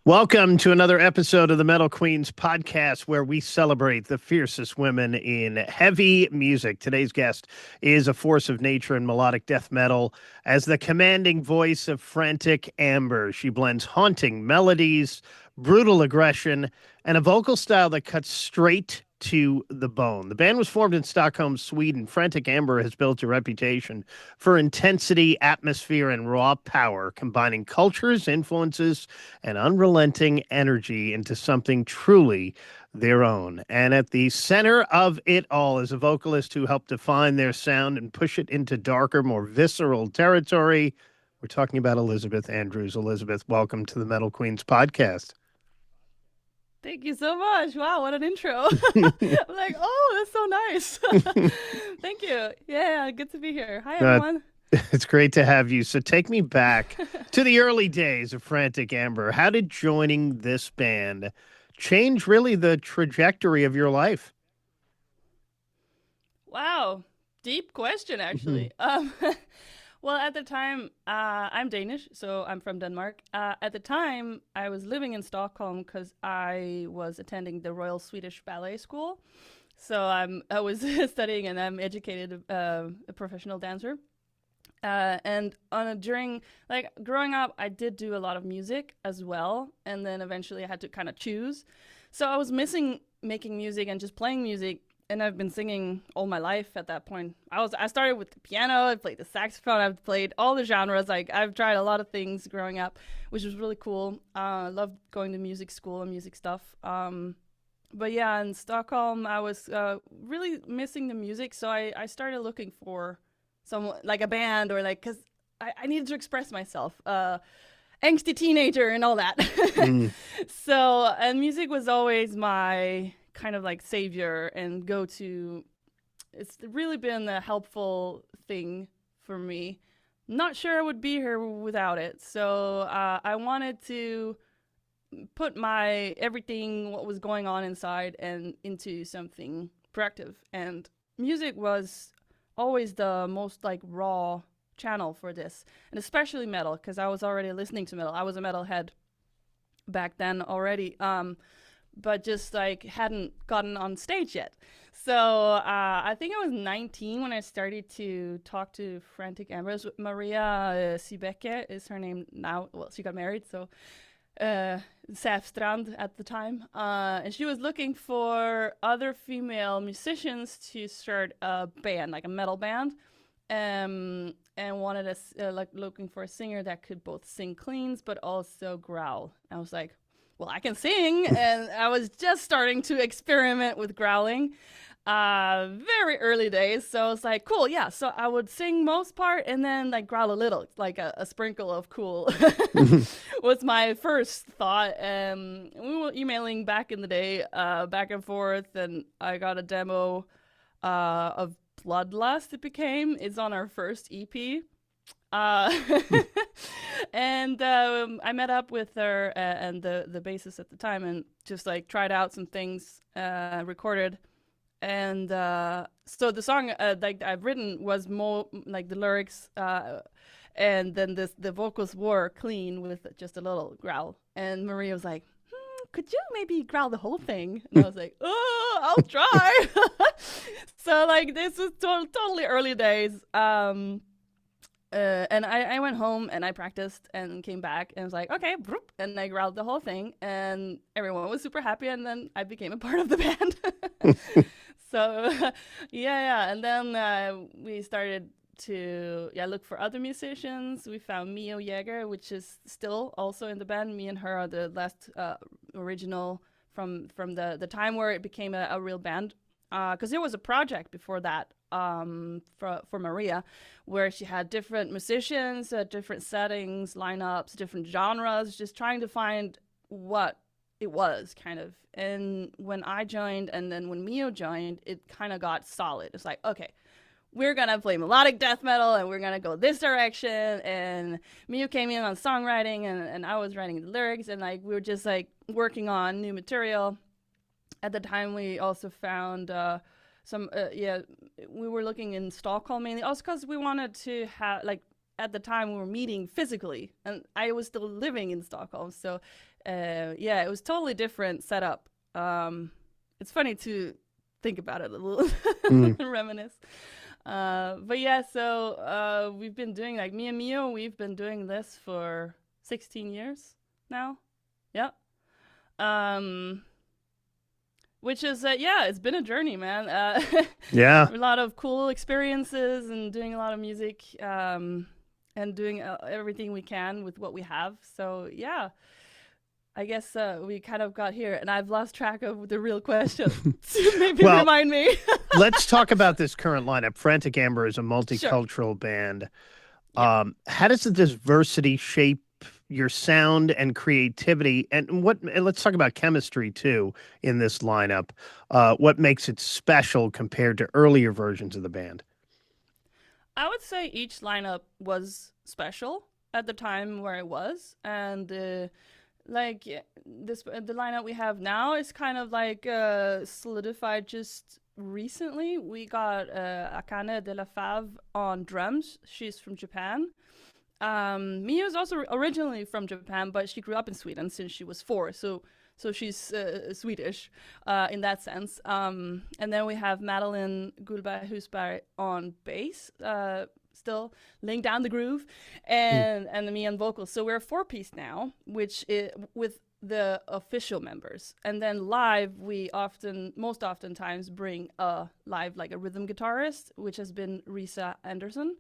Welcome to another episode of the Metal Queens podcast, where we celebrate the fiercest women in heavy music. Today's guest is a force of nature in melodic death metal as the commanding voice of Frantic Amber. She blends haunting melodies, brutal aggression, and a vocal style that cuts straight to the bone. The band was formed in Stockholm, Sweden. Frantic Amber has built a reputation for intensity, atmosphere, and raw power, combining cultures, influences, and unrelenting energy into something truly their own. And at the center of it all is a vocalist who helped define their sound and push it into darker, more visceral territory. We're talking about Elizabeth Andrews. Elizabeth, welcome to the Metal Queens podcast. Thank you so much. Wow, what an intro. I'm like, oh, that's so nice. Thank you. Yeah, good to be here. Hi, Uh, everyone. it's great to have you. So take me back to the early days of Frantic Amber. How did joining this band change really the trajectory of your life? Wow, deep question, actually. Well, at the time, I'm Danish, so I'm from Denmark. At the time, I was living in Stockholm because I was attending the Royal Swedish Ballet School. So I was studying and I'm educated a professional dancer. And during like growing up, I did do a lot of music as well, and then eventually I had to kind of choose. So I was missing making music and just playing music, and I've been singing all my life. At that point, I started with the piano, I played the saxophone, I've played all the genres. Like I've tried a lot of things growing up, which was really cool. I loved going to music school and music stuff. But yeah, in Stockholm, I was really missing the music, so I started looking for some like a band or like because I needed to express myself, angsty teenager and all that. Mm. So and music was always my kind of like savior and go to. It's really been a helpful thing for me. Not sure I would be here without it. So I wanted to put my everything what was going on inside and into something productive, and music was always the most like raw channel for this, and especially metal because I was already listening to metal. I was a metalhead back then already, but just like hadn't gotten on stage yet. So I think I was 19 when I started to talk to Frantic Amber. Maria Sibeke is her name now. Well, she got married, so Säfstrand at the time, and she was looking for other female musicians to start a band, like a metal band, and wanted us like looking for a singer that could both sing cleans but also growl. I was like, well, I can sing, and I was just starting to experiment with growling. Very early days, so I was like, cool, yeah. So I would sing most part and then like growl a little, like a sprinkle of cool was my first thought. We were emailing back in the day, back and forth, and I got a demo of Bloodlust. It became. It's on our first EP. Uh, and I met up with her and the bassist at the time, and just like tried out some things, recorded. And so the song like I've written was more like the lyrics, and then the vocals were clean with just a little growl. And Maria was like, could you maybe growl the whole thing? And I was like, oh, I'll try. So like this was totally early days. And I went home and I practiced and came back and was like, okay, and I growled the whole thing, and everyone was super happy, and then I became a part of the band. So yeah, and then we started to look for other musicians. We found Mio Jäger, which is still also in the band. Me and her are the last original from the time where it became a real band. Because there was a project before that, for Maria, where she had different musicians, different settings, lineups, different genres, just trying to find what it was kind of. And when I joined, and then when Mio joined, it kind of got solid. It's like, okay, we're gonna play melodic death metal and we're gonna go this direction. And Mio came in on songwriting, and I was writing the lyrics, and like we were just like working on new material. At the time, we also found we were looking in Stockholm mainly, also because we wanted to have like at the time we were meeting physically, and I was still living in Stockholm. So yeah, it was totally different setup. It's funny to think about it a little, reminisce. But yeah, so we've been doing, like, me and Mio, we've been doing this for 16 years now. Yeah. Which is, yeah, it's been a journey, man. Yeah. A lot of cool experiences and doing a lot of music, and doing everything we can with what we have. So yeah, I guess we kind of got here, and I've lost track of the real question. Maybe Well, remind me. Let's talk about this current lineup. Frantic Amber is a multicultural band. Yeah. How does the diversity shape your sound and creativity? And let's talk about chemistry too in this lineup. What makes it special compared to earlier versions of the band? I would say each lineup was special at the time where it was, and like the lineup we have now is kind of like solidified just recently. We got Akane de la Fave on drums. She's from Japan. Mia is also originally from Japan, but she grew up in Sweden since she was 4. So she's Swedish in that sense. And then we have Madeline Gullberg Husberg on bass, still laying down the groove, and me on vocals. So we're a 4-piece now, which is with the official members. And then live, we most oftentimes bring a live, like a rhythm guitarist, which has been Risa Anderson,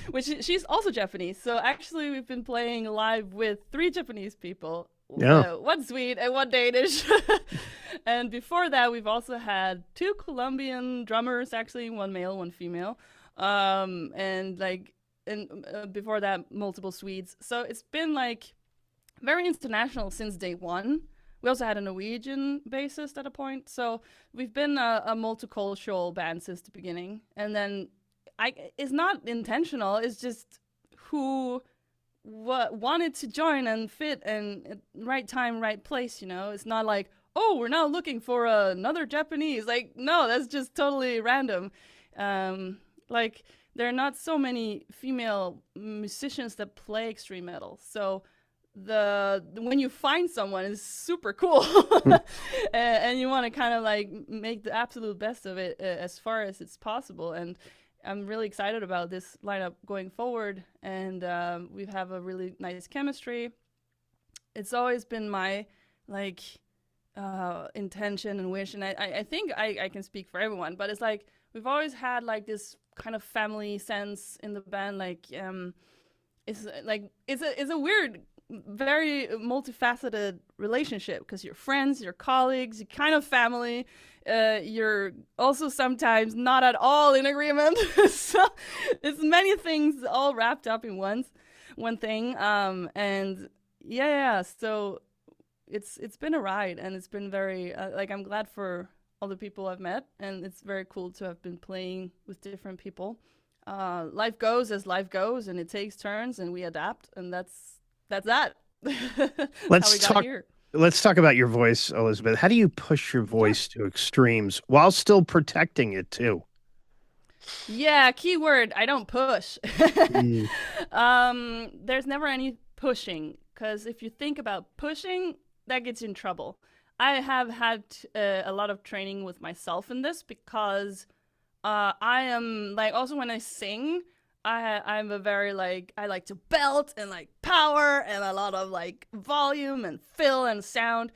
which she's also Japanese. So actually, we've been playing live with 3 Japanese people. Yeah. 1 Swede and 1 Danish. And before that, we've also had 2 Colombian drummers, actually, 1 male, 1 female. And before that, multiple Swedes. So it's been like very international since day 1. We also had a Norwegian bassist at a point. So we've been a multicultural band since the beginning. And then it's not intentional. It's just who wanted to join and fit, and right time, right place, It's not like, oh, we're now looking for another Japanese. Like, no, that's just totally random. Like, there are not so many female musicians that play extreme metal. So when you find someone, is super cool. And you want to kind of like make the absolute best of it as far as it's possible. And I'm really excited about this lineup going forward, and we have a really nice chemistry. It's always been my intention and wish, and I think I can speak for everyone, but it's like we've always had like this kind of family sense in the band. Like it's a weird, very multifaceted relationship, because you're friends, you're colleagues, you're kind of family. You're also sometimes not at all in agreement. So it's many things all wrapped up in one thing. And yeah. So it's been a ride, and it's been very I'm glad for all the people I've met, and it's very cool to have been playing with different people. Life goes as life goes, and it takes turns, and we adapt, and that's that. Let's talk about your voice, Elizabeth. How do you push your voice to extremes while still protecting it too? Yeah, keyword, I don't push. There's never any pushing, because if you think about pushing, that gets you in trouble. I have had a lot of training with myself in this, because I am like, also when I sing, I'm a very I like to belt and like power and a lot of like volume and fill and sound,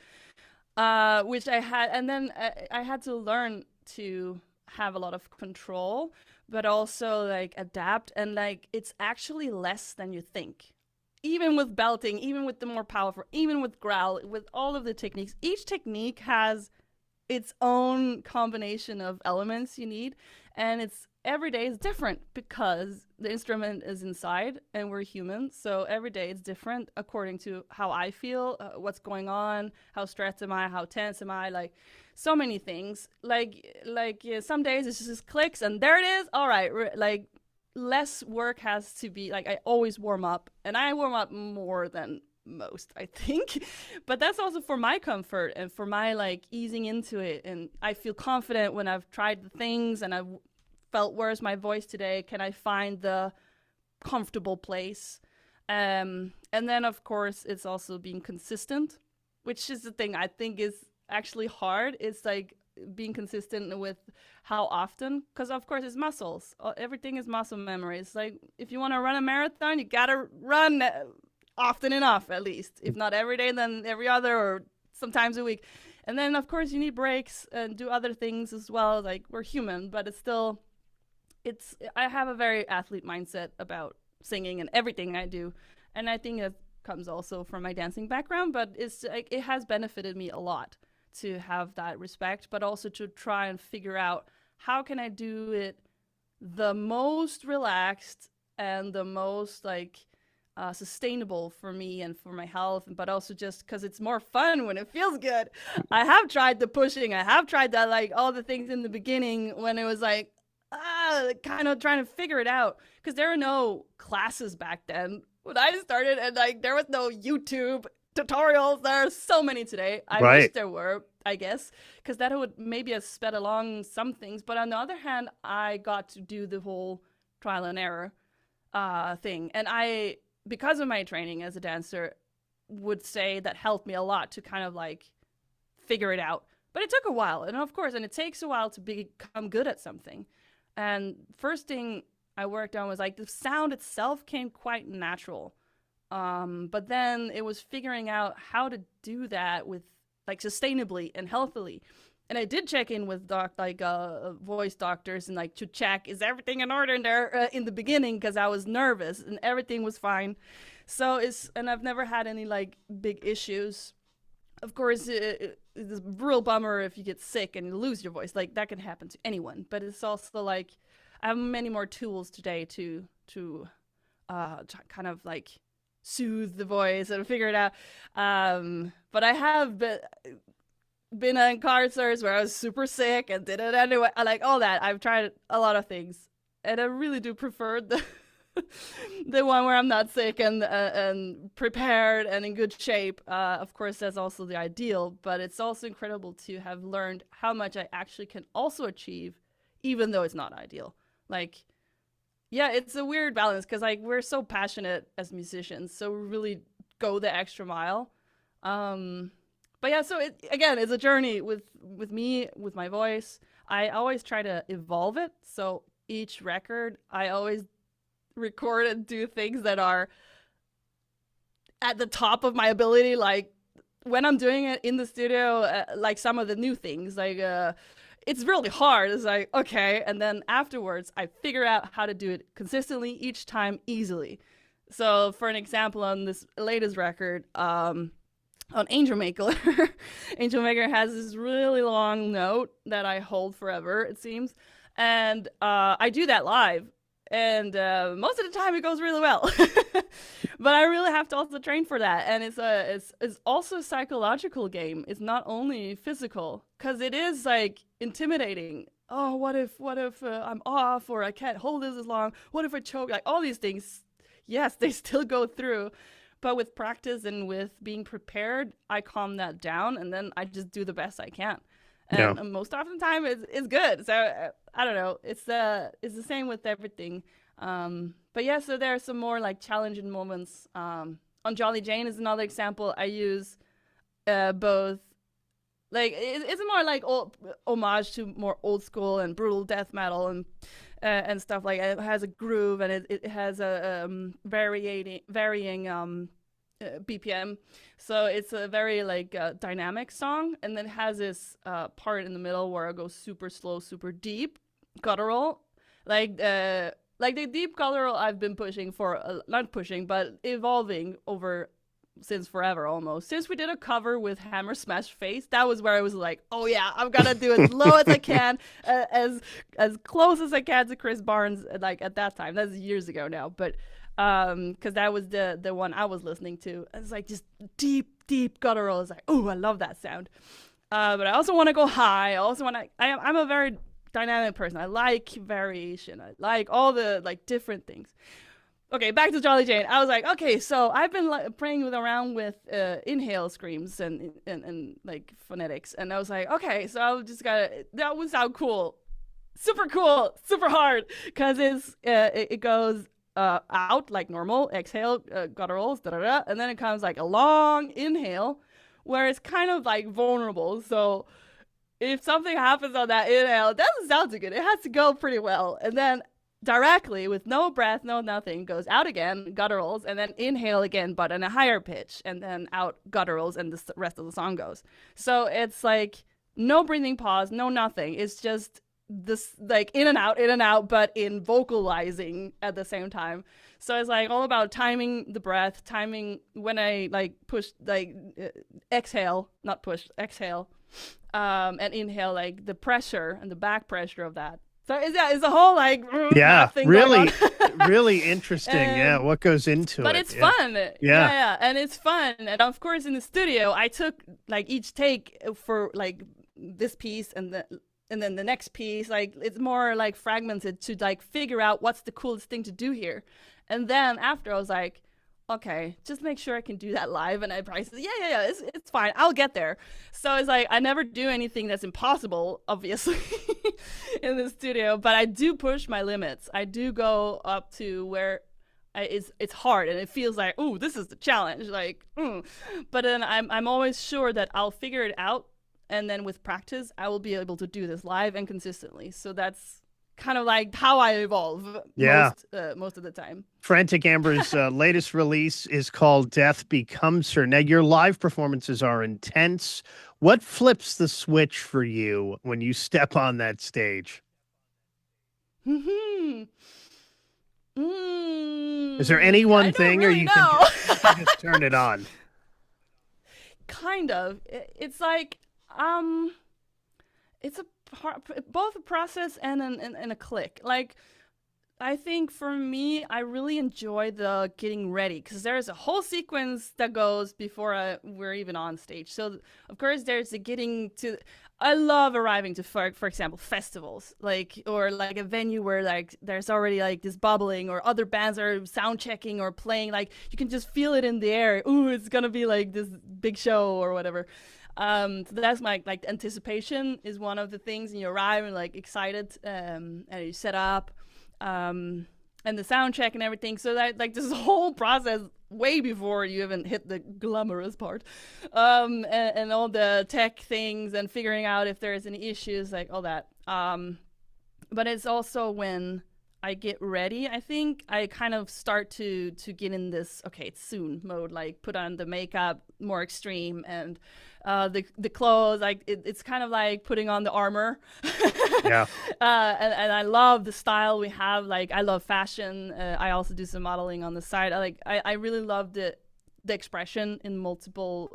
which I had, and then I had to learn to have a lot of control, but also like adapt, and like it's actually less than you think. Even with belting, even with the more powerful, even with growl, with all of the techniques, each technique has its own combination of elements you need, and it's every day is different, because the instrument is inside and we're human. So every day it's different according to how I feel, what's going on, how stressed am I, how tense am I, like so many things. Some days it's just clicks and there it is. All right, like less work has to be, like I always warm up, and I warm up more than most, I think. But that's also for my comfort and for my like easing into it, and I feel confident when I've tried the things and I've felt, where's my voice today? Can I find the comfortable place. And then, of course, it's also being consistent, which is the thing I think is actually hard. It's like being consistent with how often, because of course it's muscles. Everything is muscle memory. It's like if you want to run a marathon, you gotta run often enough, at least. If not every day, then every other or sometimes a week. And then of course you need breaks and do other things as well. Like we're human, but I have a very athlete mindset about singing and everything I do. And I think it comes also from my dancing background, but it's like it has benefited me a lot to have that respect, but also to try and figure out how can I do it the most relaxed and the most like sustainable for me and for my health, but also just because it's more fun when it feels good. I have tried the pushing, I have tried that, like all the things in the beginning when it was like kind of trying to figure it out, because there were no classes back then when I started, and like there was no YouTube tutorials. There are so many today. I wish there were, I guess, because that would maybe have sped along some things. But on the other hand, I got to do the whole trial and error thing. And I, because of my training as a dancer, would say that helped me a lot to kind of like figure it out. But it took a while. And of course, and it takes a while to become good at something. And first thing I worked on was like the sound itself came quite natural. But then it was figuring out how to do that with like sustainably and healthily. And I did check in with voice doctors and like to check, is everything in order in there in the beginning, because I was nervous and everything was fine. So and I've never had any like big issues. Of course, it's a real bummer if you get sick and you lose your voice. Like that can happen to anyone. But it's also like I have many more tools today to kind of like soothe the voice and figure it out. But I have been in concerts where I was super sick and did it anyway. I like all that. I've tried a lot of things, and I really do prefer the one where I'm not sick and prepared and in good shape. Of course, that's also the ideal, but it's also incredible to have learned how much I actually can also achieve, even though it's not ideal. Like, yeah, it's a weird balance because like we're so passionate as musicians, so we really go the extra mile. But yeah, so it's a journey with me, with my voice. I always try to evolve it. So each record, I always record and do things that are at the top of my ability. Like when I'm doing it in the studio, like some of the new things, like it's really hard. It's like, okay. And then afterwards, I figure out how to do it consistently each time easily. So for an example, on this latest record, on Angel Maker, Angel Maker has this really long note that I hold forever, it seems. And I do that live. And most of the time it goes really well. But I really have to also train for that. And it's also a psychological game. It's not only physical, because it is like intimidating. Oh, what if I'm off, or I can't hold this as long? What if I choke? Like all these things, yes, they still go through. But with practice and with being prepared, I calm that down, and then I just do the best I can. And most often the time it's good. So I don't know. It's the same with everything. But yeah, so there are some more like challenging moments. On Jolly Jane is another example. I use both. Like it's more like homage to more old school and brutal death metal and stuff like it has a groove, and it has a varying BPM, so it's a very like dynamic song, and then it has this part in the middle where it goes super slow, super deep, guttural, like the deep guttural I've been pushing for not pushing but evolving over since forever, almost since we did a cover with Hammer Smash Face. That was where I was like, oh yeah, I'm gonna do it as low as I can, as close as I can to Chris Barnes, like at that time. That's years ago now, but because that was the one I was listening to. It's like just deep guttural. It's like, oh, I love that sound. But I also want to go high. I also want to. I'm a very dynamic person. I like variation. I like all the like different things. Okay, back to Jolly Jane. I was like, okay, so I've been playing around with inhale screams and like phonetics, and I was like, okay, so I just that would sound cool, super hard, because it goes out like normal, exhale, gutturals, da da da, and then it comes like a long inhale, where it's kind of like vulnerable. So if something happens on that inhale, it doesn't sound too good. It has to go pretty well, and then directly with no breath, no nothing, goes out again, gutturals, and then inhale again, but in a higher pitch, and then out gutturals, and the rest of the song goes. So it's like no breathing pause, no nothing. It's just this like in and out, but in vocalizing at the same time. So it's like all about timing the breath, timing when I like push, like exhale, not push, exhale, and inhale, like the pressure and the back pressure of that. So it's a whole like thing really really interesting. What goes into but it? It's fun. Yeah, and it's fun. And of course in the studio I took like each take for like this piece and then the next piece, like it's more like fragmented to like figure out what's the coolest thing to do here. And then after I was like, okay, just make sure I can do that live. And I probably said, yeah, it's fine. I'll get there. So it's like, I never do anything that's impossible, obviously, in the studio, but I do push my limits. I do go up to where it's hard and it feels like, ooh, this is the challenge. Like, but then I'm always sure that I'll figure it out. And then with practice, I will be able to do this live and consistently. So that's kind of like how I evolve most of the time. Frantic Amber's latest release is called Death Becomes Her. Now, your live performances are intense. What flips the switch for you when you step on that stage? Is there any one thing, really or you can just turn it on? Kind of. It's like, it's both a process and a click. Like, I think for me, I really enjoy the getting ready, because there's a whole sequence that goes before we're even on stage. So of course there's the getting to. I love arriving to, for example, festivals, like, or like a venue where like there's already like this bubbling, or other bands are sound checking or playing, like you can just feel it in the air. Ooh, it's gonna be like this big show or whatever. So that's my like anticipation is one of the things, and you arrive and like excited, and you set up, and the sound check and everything. So that like this whole process way before you even hit the glamorous part, and all the tech things and figuring out if there's any issues, like all that. But it's also when I get ready, I think I kind of start to get in this, okay, it's soon mode, like put on the makeup more extreme, and the clothes, like it's kind of like putting on the armor. Yeah. And I love the style we have. Like, I love fashion. I also do some modeling on the side. I really love the expression in multiple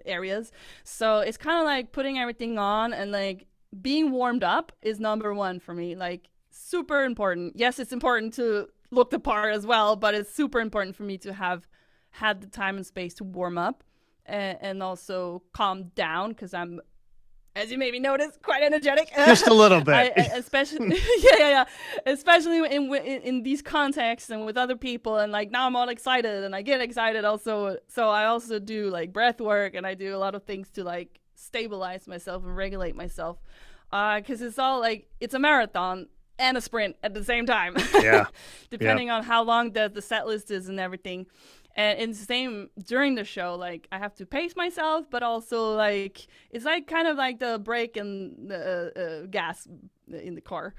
areas. So it's kind of like putting everything on, and like being warmed up is number one for me. Like, super important. Yes, it's important to look the part as well, but it's super important for me to have had the time and space to warm up, and also calm down, because I'm, as you maybe notice, quite energetic. Just a little bit. Especially, yeah. Especially in these contexts and with other people, and like now I'm all excited, and I get excited also. So I also do like breath work, and I do a lot of things to like stabilize myself and regulate myself, because it's all like, it's a marathon and a sprint at the same time. Yeah. Depending on how long the set list is and everything. And it's the same during the show. Like, I have to pace myself, but also like it's like kind of like the brake and the gas in the car.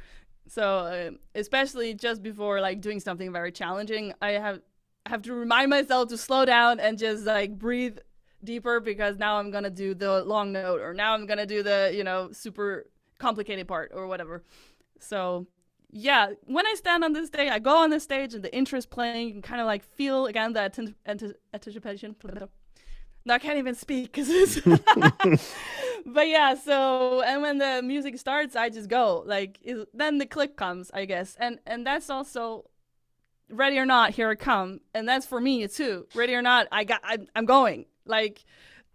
So especially just before like doing something very challenging, I have to remind myself to slow down and just like breathe deeper, because now I'm gonna do the long note, or now I'm gonna do the super complicated part or whatever. So yeah, when I stand on this stage, I go on this stage and the intro is playing, and kind of like feel again that anticipation. No, I can't even speak because it's. But yeah, so, and when the music starts, I just go. Like, then the click comes, I guess, and that's also, ready or not, here I come, and that's for me too. Ready or not, I'm going. Like,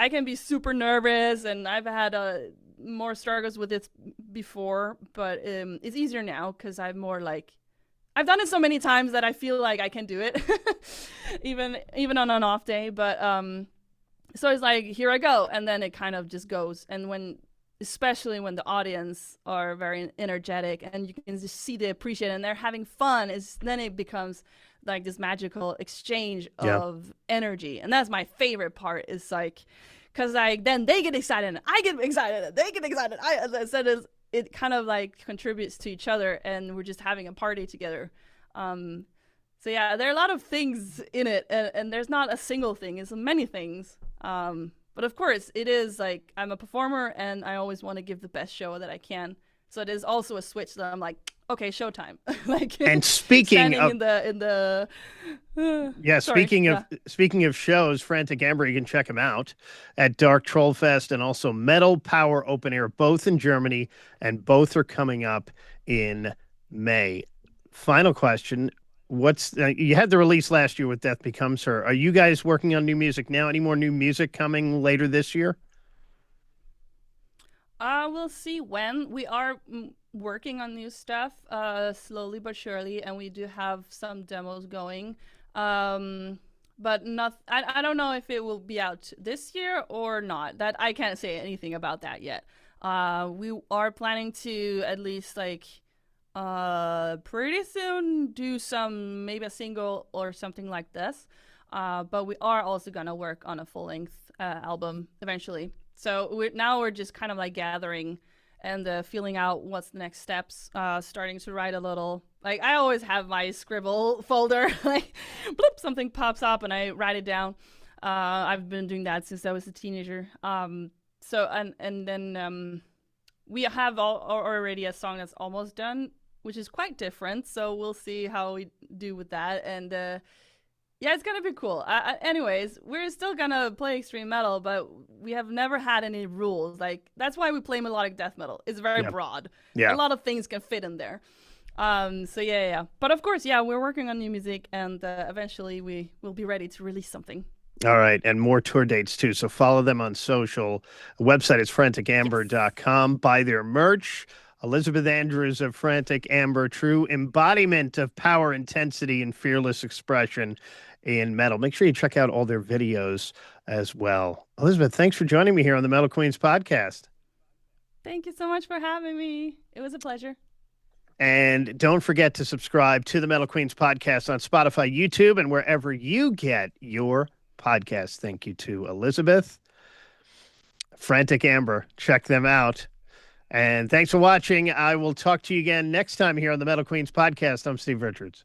I can be super nervous, and I've had more struggles with it before, but it's easier now, because I'm more like, I've done it so many times that I feel like I can do it, even on an off day. But so it's like, here I go, and then it kind of just goes. And when especially when the audience are very energetic and you can just see the appreciation and they're having fun, is then it becomes like this magical exchange Yeah. of energy. And that's my favorite part, is like, because like then they get excited and I get excited and they get excited. It kind of like contributes to each other and we're just having a party together. So yeah, there are a lot of things in it, and there's not a single thing. It's many things. But of course, it is like I'm a performer, and I always want to give the best show that I can. So it is also a switch that I'm like, okay, showtime. Like, And speaking standing of in the yeah, sorry, yeah. speaking of shows, Frantic Amber, you can check them out at Dark Troll Fest and also Metal Power Open Air, both in Germany, and both are coming up in May. Final question. You had the release last year with Death Becomes Her. Are you guys working on new music now? Any more new music coming later this year? We'll see when. We are working on new stuff, slowly but surely, and we do have some demos going. But not. I don't know if it will be out this year or not. That I can't say anything about that yet. We are planning to at least like pretty soon do some, maybe a single or something like this. But we are also gonna work on a full length album eventually. So we're just kind of like gathering and feeling out what's the next steps. Starting to write a little. Like I always have my scribble folder. Like, bloop, something pops up and I write it down. I've been doing that since I was a teenager. And then we have already a song that's almost done, which is quite different. So we'll see how we do with that. And yeah, it's gonna be cool. Anyways, we're still gonna play extreme metal, but we have never had any rules. Like that's why we play melodic death metal. It's very broad. Yeah. A lot of things can fit in there. So yeah. But of course, yeah, we're working on new music, and eventually we will be ready to release something. All right, and more tour dates too. So follow them on social. The website is franticamber.com. Buy their merch. Elizabeth Andrews of Frantic Amber, true embodiment of power, intensity, and fearless expression in metal. Make sure you check out all their videos as well. Elizabeth, thanks for joining me here on the Metal Queens podcast. Thank you so much for having me. It was a pleasure. And don't forget to subscribe to the Metal Queens podcast on Spotify, YouTube, and wherever you get your podcast. Thank you to Elizabeth. Frantic Amber. Check them out. And thanks for watching. I will talk to you again next time here on the Metal Queens podcast. I'm Steve Richards.